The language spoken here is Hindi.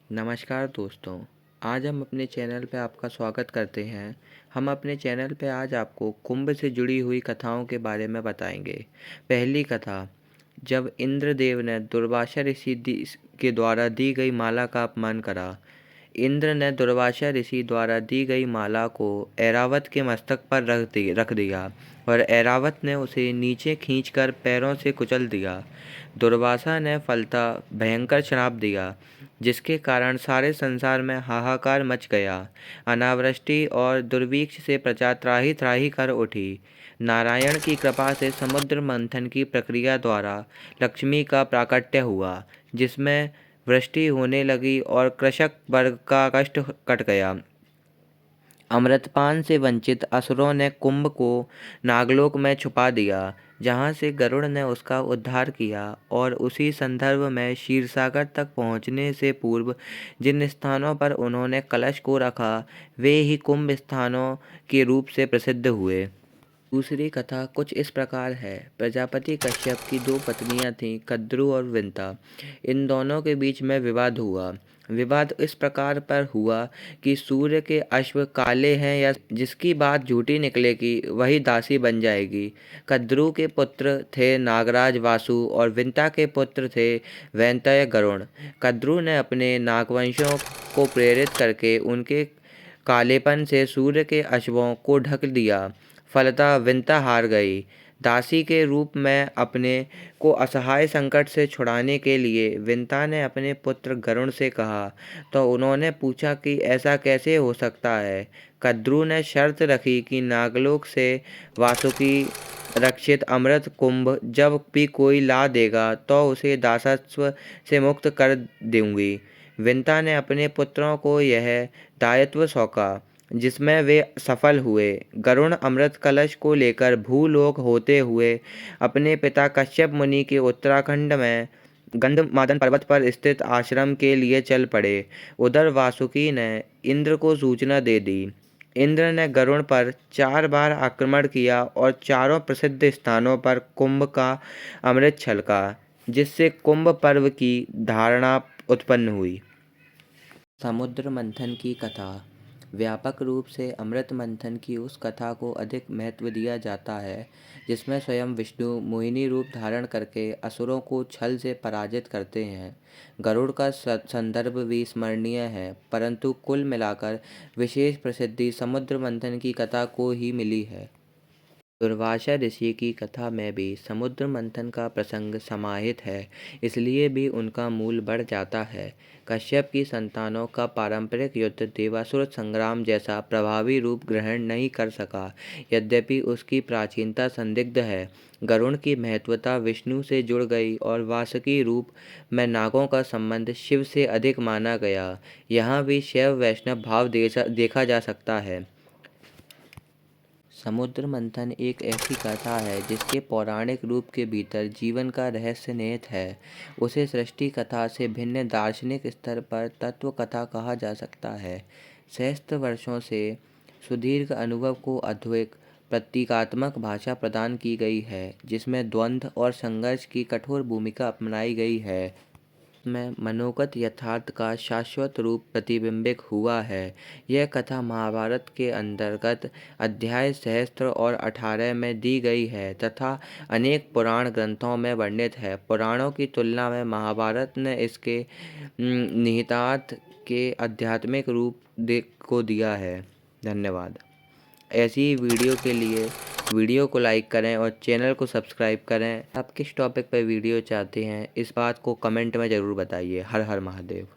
नमस्कार दोस्तों, आज हम अपने चैनल पे आपका स्वागत करते हैं। हम अपने चैनल पे आज आपको कुंभ से जुड़ी हुई कथाओं के बारे में बताएंगे। पहली कथा, जब इंद्रदेव ने दुर्वासा ऋषि के द्वारा दी गई माला का अपमान करा। इंद्र ने दुर्वासा ऋषि द्वारा दी गई माला को ऐरावत के मस्तक पर रख दिया और ऐरावत ने उसे नीचे खींचकर पैरों से कुचल दिया। दुर्वासा ने फलता भयंकर श्राप दिया, जिसके कारण सारे संसार में हाहाकार मच गया। अनावृष्टि और दुर्भिक्ष से प्रजा त्राहि त्राहि कर उठी। नारायण की कृपा से समुद्र मंथन की प्रक्रिया द्वारा लक्ष्मी का प्राकट्य हुआ, जिसमें वृष्टि होने लगी और कृषक वर्ग का कष्ट कट गया। अमृतपान से वंचित असुरों ने कुंभ को नागलोक में छुपा दिया, जहाँ से गरुड़ ने उसका उद्धार किया, और उसी संदर्भ में क्षीरसागर तक पहुँचने से पूर्व जिन स्थानों पर उन्होंने कलश को रखा, वे ही कुंभ स्थानों के रूप से प्रसिद्ध हुए। दूसरी कथा कुछ इस प्रकार है। प्रजापति कश्यप की दो पत्नियां थीं, कद्रु और विंता। इन दोनों के बीच में विवाद हुआ। विवाद इस प्रकार पर हुआ कि सूर्य के अश्व काले हैं या जिसकी बात झूठी निकलेगी वही दासी बन जाएगी। कद्रु के पुत्र थे नागराज वासु और विंता के पुत्र थे वैंतय गरुण। कद्रु ने अपने नागवंशों को प्रेरित करके उनके कालेपन से सूर्य के अश्वों को ढक दिया। फलतः विंता हार गई। दासी के रूप में अपने को असहाय संकट से छुड़ाने के लिए विंता ने अपने पुत्र गरुण से कहा, तो उन्होंने पूछा कि ऐसा कैसे हो सकता है। कद्रु ने शर्त रखी कि नागलोक से वासुकी रक्षित अमृत कुंभ जब भी कोई ला देगा तो उसे दासत्व से मुक्त कर दूंगी। विंता ने अपने पुत्रों को यह दायित्व सौंपा, जिसमें वे सफल हुए। गरुण अमृत कलश को लेकर भूलोक होते हुए अपने पिता कश्यप मुनि के उत्तराखंड में गंधमादन पर्वत पर स्थित आश्रम के लिए चल पड़े। उधर वासुकी ने इंद्र को सूचना दे दी। इंद्र ने गरुण पर 4 बार आक्रमण किया और चारों प्रसिद्ध स्थानों पर कुंभ का अमृत छलका, जिससे कुंभ पर्व की धारणा उत्पन्न हुई। समुद्र मंथन की कथा। व्यापक रूप से अमृत मंथन की उस कथा को अधिक महत्व दिया जाता है जिसमें स्वयं विष्णु मोहिनी रूप धारण करके असुरों को छल से पराजित करते हैं। गरुड़ का संदर्भ भी स्मरणीय है, परंतु कुल मिलाकर विशेष प्रसिद्धि समुद्र मंथन की कथा को ही मिली है। दुर्वासा ऋषि की कथा में भी समुद्र मंथन का प्रसंग समाहित है, इसलिए भी उनका मूल बढ़ जाता है। कश्यप की संतानों का पारंपरिक युद्ध देवासुर संग्राम जैसा प्रभावी रूप ग्रहण नहीं कर सका, यद्यपि उसकी प्राचीनता संदिग्ध है। गरुण की महत्वता विष्णु से जुड़ गई और वासुकी रूप में नागों का संबंध शिव से अधिक माना गया। यहाँ भी शैव वैष्णव भाव देखा जा सकता है। समुद्र मंथन एक ऐसी कथा है जिसके पौराणिक रूप के भीतर जीवन का रहस्य निहित है। उसे सृष्टि कथा से भिन्न दार्शनिक स्तर पर तत्व कथा कहा जा सकता है। सहस्त्र वर्षों से सुदीर्घ अनुभव को अद्वैत प्रतीकात्मक भाषा प्रदान की गई है, जिसमें द्वंद्व और संघर्ष की कठोर भूमिका अपनाई गई है। में मनोगत यथार्थ का शाश्वत रूप प्रतिबिंबित हुआ है। यह कथा महाभारत के अंतर्गत अध्याय सहस्त्र और 18 में दी गई है तथा अनेक पुराण ग्रंथों में वर्णित है। पुराणों की तुलना में महाभारत ने इसके निहितार्थ के आध्यात्मिक रूप को दिया है। धन्यवाद। ऐसी ही वीडियो के लिए वीडियो को लाइक करें और चैनल को सब्सक्राइब करें। आप किस टॉपिक पर वीडियो चाहते हैं, इस बात को कमेंट में ज़रूर बताइए। हर हर महादेव।